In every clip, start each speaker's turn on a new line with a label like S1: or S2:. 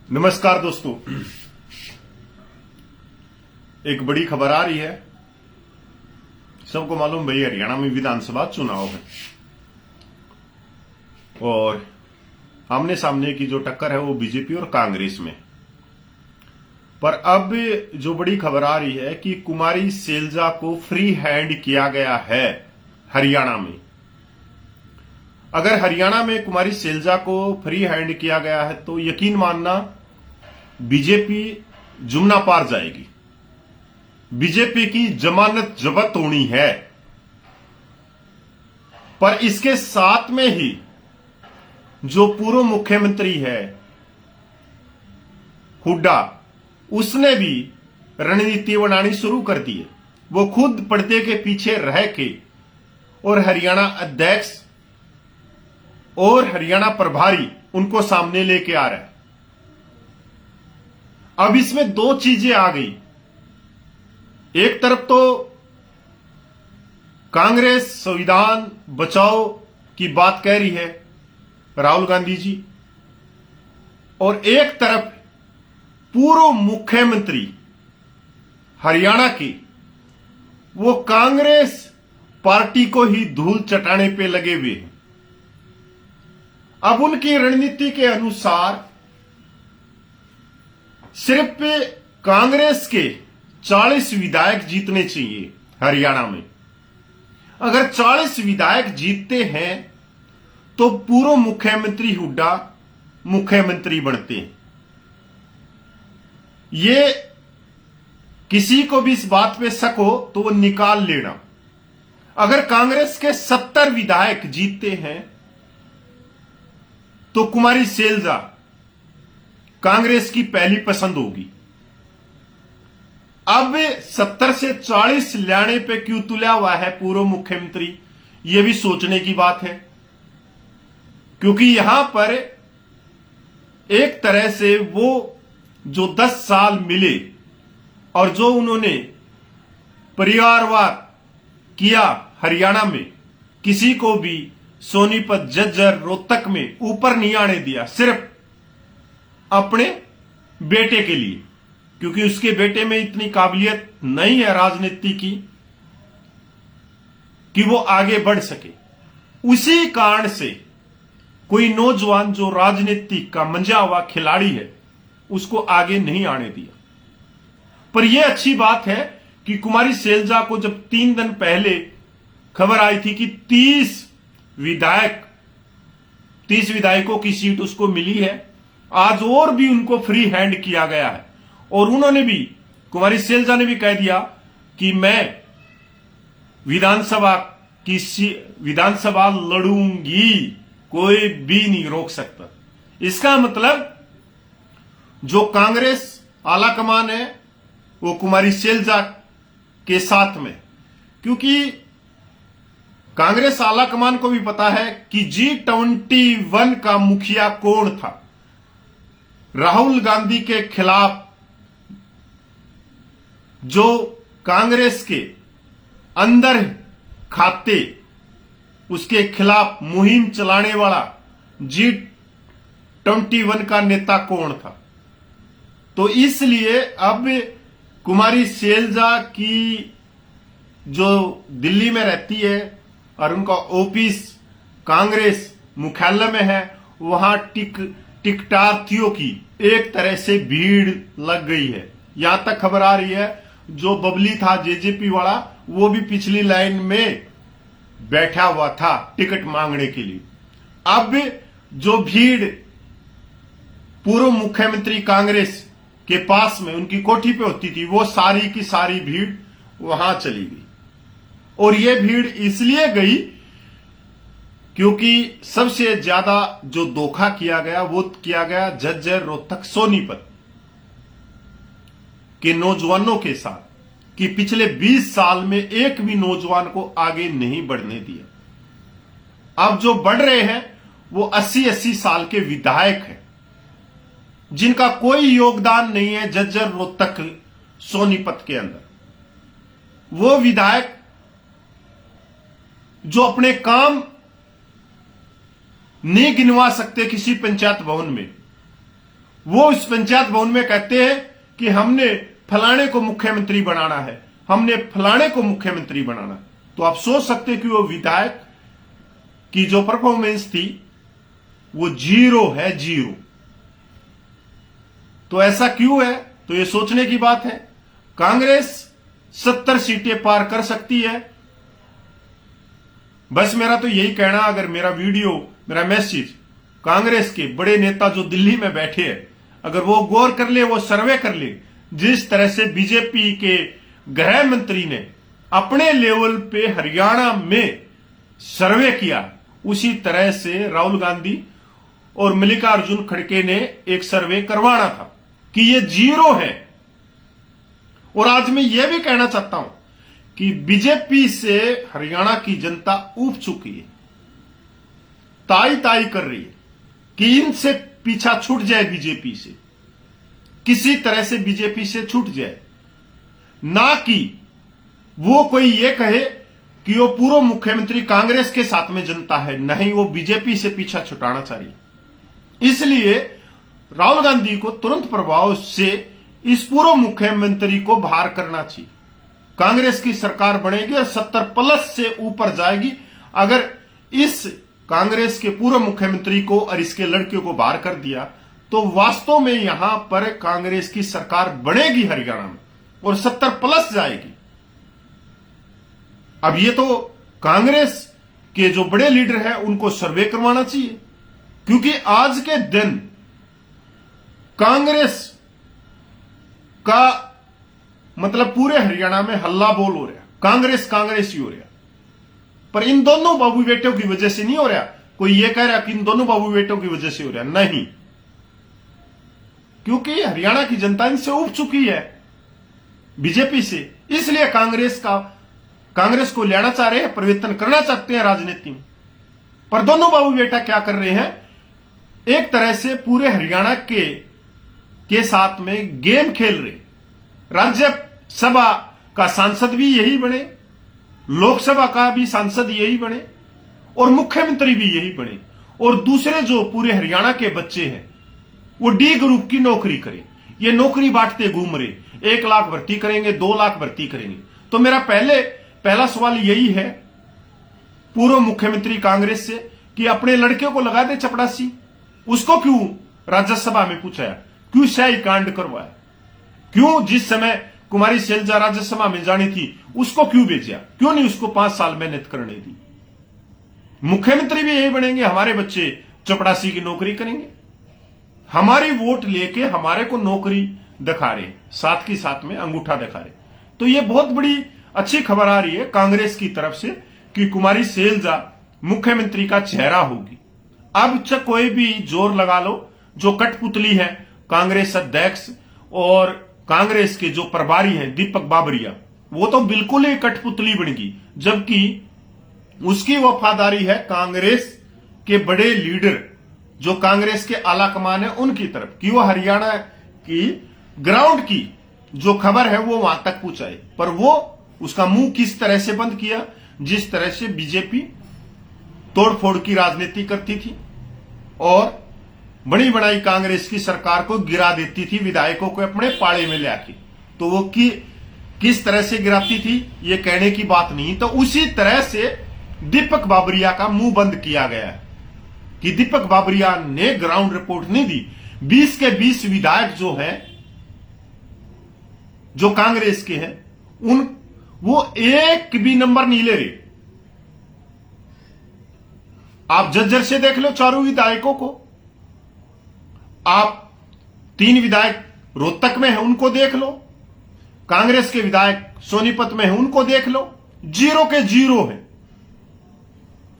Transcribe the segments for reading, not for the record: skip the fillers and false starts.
S1: नमस्कार दोस्तों, एक बड़ी खबर आ रही है। सबको मालूम भाई हरियाणा में विधानसभा चुनाव है और आमने सामने की जो टक्कर है वो बीजेपी और कांग्रेस में। पर अब जो बड़ी खबर आ रही है कि कुमारी सैलजा को फ्री हैंड किया गया है हरियाणा में। अगर हरियाणा में कुमारी सैलजा को फ्री हैंड किया गया है तो यकीन मानना बीजेपी जुमना पार जाएगी। बीजेपी की जमानत जब्त होनी है। पर इसके साथ में ही जो पूर्व मुख्यमंत्री है हुड्डा, उसने भी रणनीति बनानी शुरू कर दी है। वो खुद पर्दे के पीछे रह के और हरियाणा अध्यक्ष और हरियाणा प्रभारी उनको सामने लेके आ रहा है। अब इसमें दो चीजें आ गई। एक तरफ तो कांग्रेस संविधान बचाओ की बात कह रही है राहुल गांधी जी, और एक तरफ पूर्व मुख्यमंत्री हरियाणा की वो कांग्रेस पार्टी को ही धूल चटाने पे लगे हुए हैं। अब उनकी रणनीति के अनुसार सिर्फ कांग्रेस के 40 विधायक जीतने चाहिए हरियाणा में। अगर 40 विधायक जीतते हैं तो पूर्व मुख्यमंत्री हुड्डा मुख्यमंत्री बनते हैं। ये किसी को भी इस बात पे शक हो तो वो निकाल लेना। अगर कांग्रेस के 70 विधायक जीतते हैं तो कुमारी सैलजा कांग्रेस की पहली पसंद होगी। अब 70 से 40 लाने पे क्यों तुला हुआ है पूर्व मुख्यमंत्री, यह भी सोचने की बात है। क्योंकि यहां पर एक तरह से वो जो 10 साल मिले और जो उन्होंने परिवारवाद किया हरियाणा में, किसी को भी सोनीपत, झज्जर, रोहतक में ऊपर नहीं आने दिया, सिर्फ अपने बेटे के लिए, क्योंकि उसके बेटे में इतनी काबिलियत नहीं है राजनीति की कि वो आगे बढ़ सके। उसी कारण से कोई नौजवान जो राजनीति का मंजा हुआ खिलाड़ी है उसको आगे नहीं आने दिया। पर यह अच्छी बात है कि कुमारी सैलजा को जब 3 दिन पहले खबर आई थी कि 30 विधायकों की सीट उसको मिली है, आज और भी उनको फ्री हैंड किया गया है। और उन्होंने भी, कुमारी सैलजा ने भी कह दिया कि मैं विधानसभा लड़ूंगी, कोई भी नहीं रोक सकता। इसका मतलब जो कांग्रेस आलाकमान है वो कुमारी सैलजा के साथ में, क्योंकि कांग्रेस आलाकमान को भी पता है कि G21 का मुखिया कौन था। राहुल गांधी के खिलाफ जो कांग्रेस के अंदर खाते, उसके खिलाफ मुहिम चलाने वाला G21 का नेता कौन था। तो इसलिए अब कुमारी सैलजा की जो दिल्ली में रहती है और उनका ऑफिस कांग्रेस मुख्यालय में है, वहां टिकटार्थियों की एक तरह से भीड़ लग गई है। यहां तक खबर आ रही है जो बबली था जेजेपी वाला, वो भी पिछली लाइन में बैठा हुआ था टिकट मांगने के लिए। अब जो भीड़ पूर्व मुख्यमंत्री कांग्रेस के पास में उनकी कोठी पे होती थी, वो सारी की सारी भीड़ वहां चली गई। और यह भीड़ इसलिए गई क्योंकि सबसे ज्यादा जो धोखा किया गया वो किया गया झज्जर, रोहतक, सोनीपत के नौजवानों के साथ, कि पिछले 20 साल में एक भी नौजवान को आगे नहीं बढ़ने दिया। अब जो बढ़ रहे हैं वो 80-80 साल के विधायक हैं जिनका कोई योगदान नहीं है झज्जर, रोहतक, सोनीपत के अंदर। वो विधायक जो अपने काम नहीं गिनवा सकते किसी पंचायत भवन में, वो इस पंचायत भवन में कहते हैं कि हमने फलाने को मुख्यमंत्री बनाना है, हमने फलाने को मुख्यमंत्री बनाना। तो आप सोच सकते कि वो विधायक की जो परफॉर्मेंस थी वो जीरो है, जीरो। तो ऐसा क्यों है? तो ये सोचने की बात है। कांग्रेस 70 सीटें पार कर सकती है। बस मेरा तो यही कहना, अगर मेरा वीडियो, मेरा मैसेज कांग्रेस के बड़े नेता जो दिल्ली में बैठे हैं, अगर वो गौर कर ले, वो सर्वे कर ले, जिस तरह से बीजेपी के गृह मंत्री ने अपने लेवल पे हरियाणा में सर्वे किया, उसी तरह से राहुल गांधी और मल्लिकार्जुन खड़गे ने एक सर्वे करवाना था कि ये जीरो है। और आज मैं यह भी कहना चाहता हूं कि बीजेपी से हरियाणा की जनता ऊब चुकी है, ताई ताई कर रही है कि इनसे पीछा छूट जाए, बीजेपी से किसी तरह से बीजेपी से छूट जाए, ना कि वो कोई ये कहे कि वो पूर्व मुख्यमंत्री कांग्रेस के साथ में जनता है। नहीं, वो बीजेपी से पीछा छुटाना चाह रही है। इसलिए राहुल गांधी को तुरंत प्रभाव से इस पूर्व मुख्यमंत्री को बाहर करना चाहिए। कांग्रेस की सरकार बनेगी और 70+ से ऊपर जाएगी। अगर इस कांग्रेस के पूर्व मुख्यमंत्री को और इसके लड़के को बाहर कर दिया तो वास्तव में यहां पर कांग्रेस की सरकार बनेगी हरियाणा में और 70+ जाएगी। अब ये तो कांग्रेस के जो बड़े लीडर हैं उनको सर्वे करवाना चाहिए, क्योंकि आज के दिन कांग्रेस का मतलब पूरे हरियाणा में हल्ला बोल हो रहा, कांग्रेस कांग्रेस ही हो रहा। पर इन दोनों बाबू बेटों की वजह से नहीं हो रहा। कोई ये कह रहा कि इन दोनों बाबू बेटों की वजह से हो रहा, नहीं, क्योंकि हरियाणा की जनता इनसे उब चुकी है, बीजेपी से। इसलिए कांग्रेस को लेना चाह रहे हैं, परिवर्तन करना चाहते हैं राजनीति में। पर दोनों बाबू बेटा क्या कर रहे हैं? एक तरह से पूरे हरियाणा के साथ में गेम खेल रहे। राज्यसभा का सांसद भी यही बने, लोकसभा का भी सांसद यही बने और मुख्यमंत्री भी यही बने, और दूसरे जो पूरे हरियाणा के बच्चे हैं वो डी ग्रुप की नौकरी करें। ये नौकरी बांटते घूम रहे, 1 लाख भर्ती करेंगे, 2 लाख भर्ती करेंगे। तो मेरा पहला सवाल यही है पूर्व मुख्यमंत्री कांग्रेस से कि अपने लड़के को लगा दे चपड़ासी। उसको क्यों राज्यसभा में पूछाया? क्यों शाही कांड करवाया? क्यों जिस समय कुमारी शैलजा राज्यसभा में जानी थी उसको क्यों भेजा? क्यों नहीं उसको 5 साल मेहनत करने दी? मुख्यमंत्री भी यही बनेंगे, हमारे बच्चे चपड़ासी की नौकरी करेंगे। हमारी वोट लेके हमारे को नौकरी दिखा रहे, साथ की साथ में अंगूठा दिखा रहे। तो ये बहुत बड़ी अच्छी खबर आ रही है कांग्रेस की तरफ से कि कुमारी शैलजा मुख्यमंत्री का चेहरा होगी। अब चाहे कोई भी जोर लगा लो, जो कठपुतली है कांग्रेस अध्यक्ष और कांग्रेस के जो प्रभारी हैं दीपक बाबरिया, वो तो बिल्कुल ही कठपुतली बन गई, जबकि उसकी वफादारी है कांग्रेस के बड़े लीडर जो कांग्रेस के आला कमान है उनकी तरफ, कि वो हरियाणा की ग्राउंड की जो खबर है वो वहां तक पहुंचाए। पर वो उसका मुंह किस तरह से बंद किया? जिस तरह से बीजेपी तोड़फोड़ की राजनीति करती थी और बड़ी बनाई कांग्रेस की सरकार को गिरा देती थी, विधायकों को अपने पाले में लाके। तो वो किस तरह से गिराती थी ये कहने की बात नहीं। तो उसी तरह से दीपक बाबरिया का मुंह बंद किया गया है कि दीपक बाबरिया ने ग्राउंड रिपोर्ट नहीं दी। 20 के 20 विधायक जो हैं, जो कांग्रेस के हैं, वो एक भी नंबर नहीं ले रहे। आप जज्जर से देख लो चारों विधायकों को, आप 3 विधायक रोहतक में हैं उनको देख लो, कांग्रेस के विधायक सोनीपत में हैं उनको देख लो, 0 के 0 है,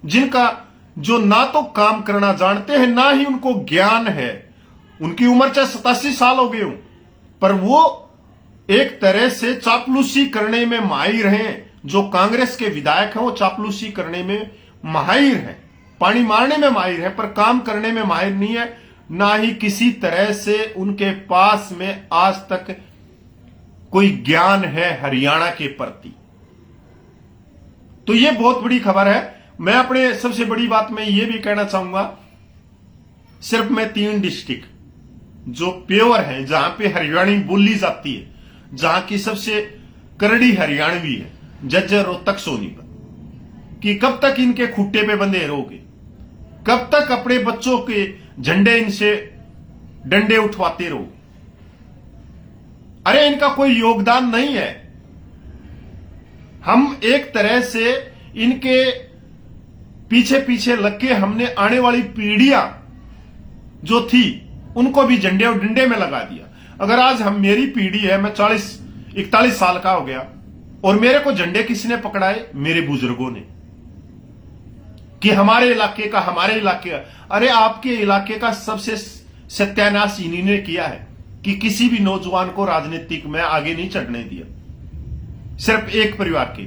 S1: जिनका जो ना तो काम करना जानते हैं ना ही उनको ज्ञान है। उनकी उम्र चाहे 87 साल हो गए हो, पर वो एक तरह से चापलूसी करने में माहिर हैं। जो कांग्रेस के विधायक हैं वो चापलूसी करने में माहिर हैं, पानी मारने में माहिर है, पर काम करने में माहिर नहीं है। ना ही किसी तरह से उनके पास में आज तक कोई ज्ञान है हरियाणा के प्रति। तो ये बहुत बड़ी खबर है। मैं अपने सबसे बड़ी बात में यह भी कहना चाहूंगा, सिर्फ मैं 3 डिस्ट्रिक्ट जो प्योर है, जहां पे हरियाणी बोली जाती है, जहां की सबसे करड़ी हरियाणवी है, जज्जर रोहतक सोनीपत, कि कब तक इनके खुट्टे पे बंधे रहोगे, कब तक अपने बच्चों के झंडे इनसे डंडे उठवाते रहोगे। अरे इनका कोई योगदान नहीं है। हम एक तरह से इनके पीछे पीछे लग के हमने आने वाली पीढ़ियां जो थी उनको भी झंडे और डंडे में लगा दिया। अगर आज हम, मेरी पीढ़ी है, मैं 41 साल का हो गया और मेरे को झंडे किसने पकड़ाए? मेरे बुजुर्गों ने, कि हमारे इलाके का, हमारे इलाके का। अरे आपके इलाके का सबसे सत्यानाश इन्हीं ने किया है कि किसी भी नौजवान को राजनीतिक में आगे नहीं चढ़ने दिया। सिर्फ एक परिवार के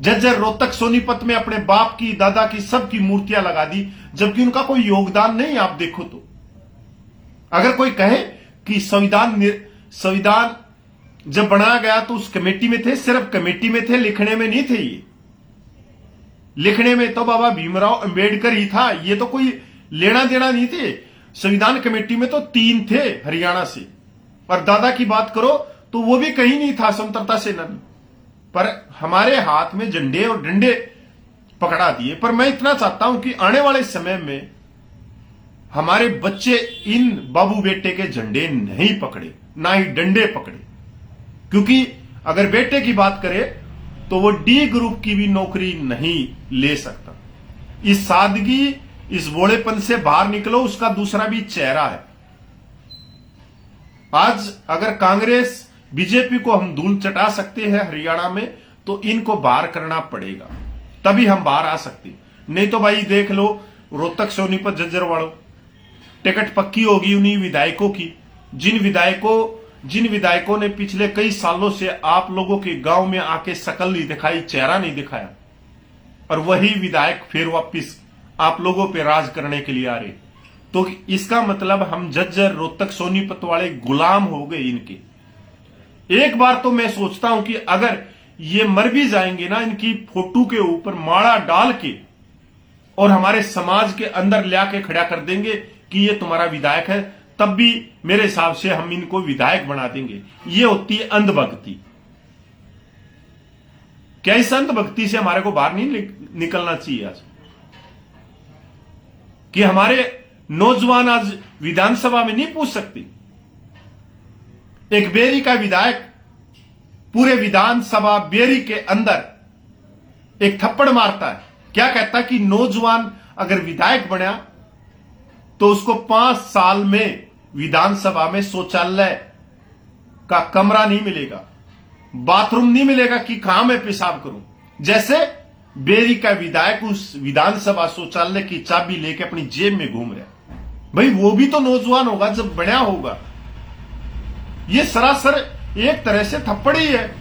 S1: जज्जर रोहतक सोनीपत में अपने बाप की, दादा की, सबकी मूर्तियां लगा दी, जबकि उनका कोई योगदान नहीं। आप देखो तो अगर कोई कहे कि संविधान जब बनाया गया तो उस कमेटी में थे, सिर्फ कमेटी में थे, लिखने में नहीं थे। ये लिखने में तो बाबा भीमराव अंबेडकर ही था, ये तो कोई लेना देना नहीं थे। संविधान कमेटी में तो 3 थे हरियाणा से, और दादा की बात करो तो वो भी कहीं नहीं था, स्वतंत्रता सेनानी। पर हमारे हाथ में झंडे और डंडे पकड़ा दिए। पर मैं इतना चाहता हूं कि आने वाले समय में हमारे बच्चे इन बाबू बेटे के झंडे नहीं पकड़े, ना ही डंडे पकड़े। क्योंकि अगर बेटे की बात करें तो वो डी ग्रुप की भी नौकरी नहीं ले सकता। इस सादगी, इस भोलेपन से बाहर निकलो, उसका दूसरा भी चेहरा है। आज अगर कांग्रेस, बीजेपी को हम धूल चटा सकते हैं हरियाणा में, तो इनको बाहर करना पड़ेगा, तभी हम बाहर आ सकते। नहीं तो भाई देख लो, रोहतक सोनीपत झज्जर वालों, टिकट पक्की होगी उन्हीं विधायकों की, जिन विधायकों ने पिछले कई सालों से आप लोगों के गांव में आके शकल नहीं दिखाई, चेहरा नहीं दिखाया, और वही विधायक फिर वापिस आप लोगों पे राज करने के लिए आ रहे। तो इसका मतलब हम झज्जर रोहतक सोनीपत वाले गुलाम हो गए इनके। एक बार तो मैं सोचता हूं कि अगर ये मर भी जाएंगे ना, इनकी फोटो के ऊपर माला डाल के और हमारे समाज के अंदर ला के खड़ा कर देंगे कि ये तुम्हारा विधायक है, तब भी मेरे हिसाब से हम इनको विधायक बना देंगे। ये होती है अंधभक्ति। क्या इस अंधभक्ति से हमारे को बाहर नहीं निकलना चाहिए आज? कि हमारे नौजवान आज विधानसभा में नहीं पूछ सकते। एक बेरी का विधायक पूरे विधानसभा बेरी के अंदर एक थप्पड़ मारता है, क्या कहता है कि नौजवान अगर विधायक बना तो उसको 5 साल में विधानसभा में शौचालय का कमरा नहीं मिलेगा, बाथरूम नहीं मिलेगा कि कहां मैं पेशाब करूं। जैसे बेरी का विधायक उस विधानसभा शौचालय की चाबी लेके अपनी जेब में घूम रहा है। भाई वो भी तो नौजवान होगा जब बना होगा। ये सरासर एक तरह से थप्पड़ ही है।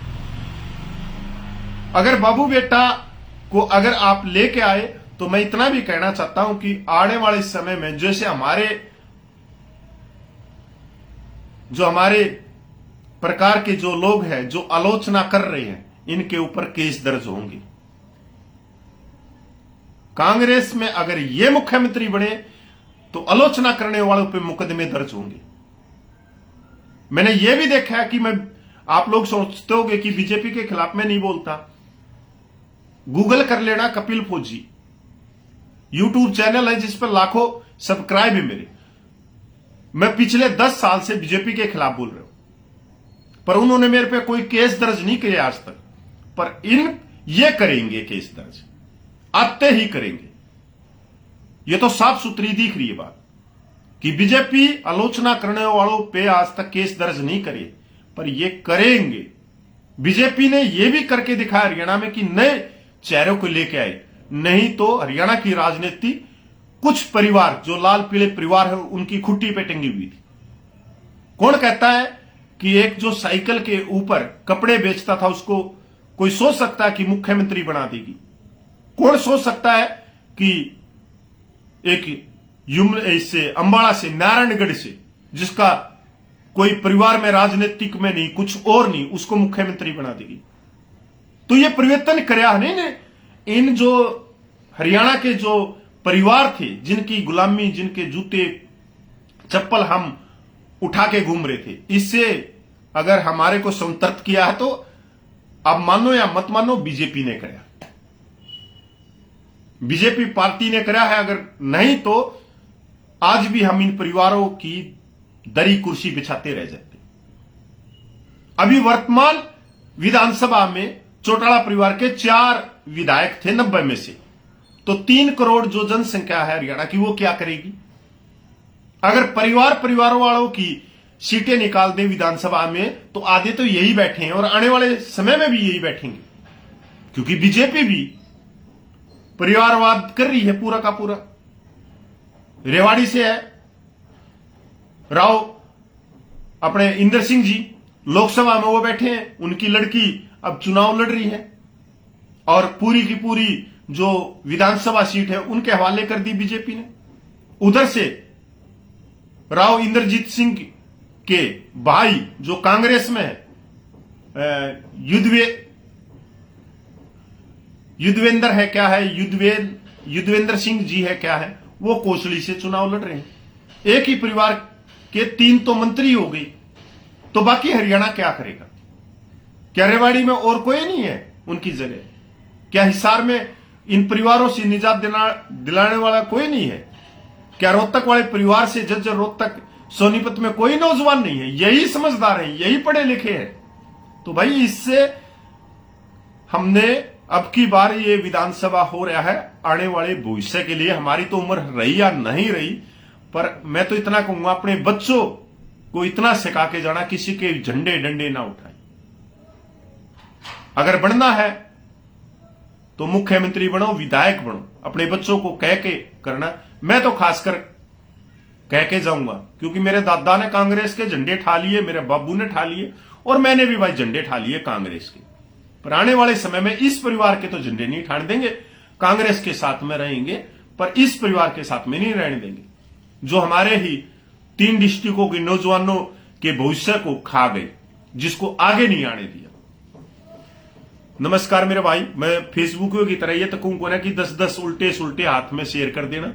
S1: अगर बाबू बेटा को अगर आप लेके आए तो मैं इतना भी कहना चाहता हूं कि आने वाले समय में जैसे हमारे प्रकार के जो लोग हैं जो आलोचना कर रहे हैं, इनके ऊपर केस दर्ज होंगे। कांग्रेस में अगर ये मुख्यमंत्री बने तो आलोचना करने वालों पे मुकदमे दर्ज होंगे। मैंने ये भी देखा है कि आप लोग सोचते होंगे कि बीजेपी के खिलाफ मैं नहीं बोलता। गूगल कर लेना कपिल फौजी, यूट्यूब चैनल है जिस पर लाखों सब्सक्राइब है मेरे। मैं पिछले 10 साल से बीजेपी के खिलाफ बोल रहा हूं, पर उन्होंने मेरे पे कोई केस दर्ज नहीं किया आज तक। पर ये करेंगे केस दर्ज, आते ही करेंगे। ये तो साफ सुथरी दिख रही है बात कि बीजेपी आलोचना करने वालों पे आज तक केस दर्ज नहीं करे, पर ये करेंगे। बीजेपी ने यह भी करके दिखाया हरियाणा में कि नए चेहरों को लेके आए, नहीं तो हरियाणा की राजनीति कुछ परिवार जो लाल पीले परिवार है उनकी खुट्टी पे टंगी हुई थी। कौन कहता है कि एक जो साइकिल के ऊपर कपड़े बेचता था उसको कोई सोच सकता है कि मुख्यमंत्री बना देगी? कौन सोच सकता है कि एक इससे अंबाला से, नारायणगढ़ से, जिसका कोई परिवार में राजनीतिक में नहीं, कुछ और नहीं, उसको मुख्यमंत्री बना देगी? तो ये परिवर्तन कराया नहीं ने। इन जो हरियाणा के जो परिवार थे जिनकी गुलामी, जिनके जूते चप्पल हम उठा के घूम रहे थे। इससे अगर हमारे को संतर्क किया है तो अब मानो या मत मानो बीजेपी ने कराया, बीजेपी पार्टी ने कराया है। अगर नहीं तो आज भी हम इन परिवारों की दरी कुर्सी बिछाते रह जाते। अभी वर्तमान विधानसभा में चौटाला परिवार के 4 विधायक थे 90 में से, तो 3 करोड़ जो जनसंख्या है हरियाणा की, वो क्या करेगी? अगर परिवारों वालों की सीटें निकाल दे विधानसभा में तो आधे तो यही बैठे हैं और आने वाले समय में भी यही बैठेंगे, क्योंकि बीजेपी भी परिवारवाद कर रही है पूरा का पूरा। रेवाड़ी से है राव अपने इंदर सिंह जी, लोकसभा में वो बैठे हैं, उनकी लड़की अब चुनाव लड़ रही है और पूरी की पूरी जो विधानसभा सीट है उनके हवाले कर दी बीजेपी ने। उधर से राव इंद्रजीत सिंह के भाई जो कांग्रेस में है, युद्धवेंद्र है क्या है, युद्धवेंद्र सिंह जी है क्या है, वो कोसली से चुनाव लड़ रहे हैं। एक ही परिवार के 3 तो मंत्री हो गई, तो बाकी हरियाणा क्या करेगा? क्या रेवाड़ी में और कोई नहीं है उनकी जगह? क्या हिसार में इन परिवारों से निजात दिलाने वाला कोई नहीं है? क्या रोहतक वाले परिवार से जज्जर रोहतक सोनीपत में कोई नौजवान नहीं है? यही समझदार है, यही पढ़े लिखे हैं। तो भाई इससे हमने अब की बार ये विधानसभा हो रहा है आने वाले भविष्य के लिए। हमारी तो उम्र रही या नहीं रही, पर मैं तो इतना कहूंगा अपने बच्चों को इतना सिखा के जाना, किसी के झंडे डंडे ना उठाए। अगर बनना है तो मुख्यमंत्री बनो, विधायक बनो, अपने बच्चों को कह के करना। मैं तो खासकर कह के जाऊंगा, क्योंकि मेरे दादा ने कांग्रेस के झंडे ठा लिए, मेरे बाबू ने ठा लिए और मैंने भी भाई झंडे ठा लिए कांग्रेस के। पर आने वाले समय में इस परिवार के तो झंडे नहीं ठान देंगे, कांग्रेस के साथ में रहेंगे, पर इस परिवार के साथ में नहीं रहने देंगे जो हमारे ही 3 डिस्ट्रिक्टों के नौजवानों के भविष्य को खा गए, जिसको आगे नहीं आने दिया। नमस्कार मेरे भाई, मैं फेसबुक की तरह ये तक कहूंगा ना कि 10-10 उल्टे सुल्टे हाथ में शेयर कर देना।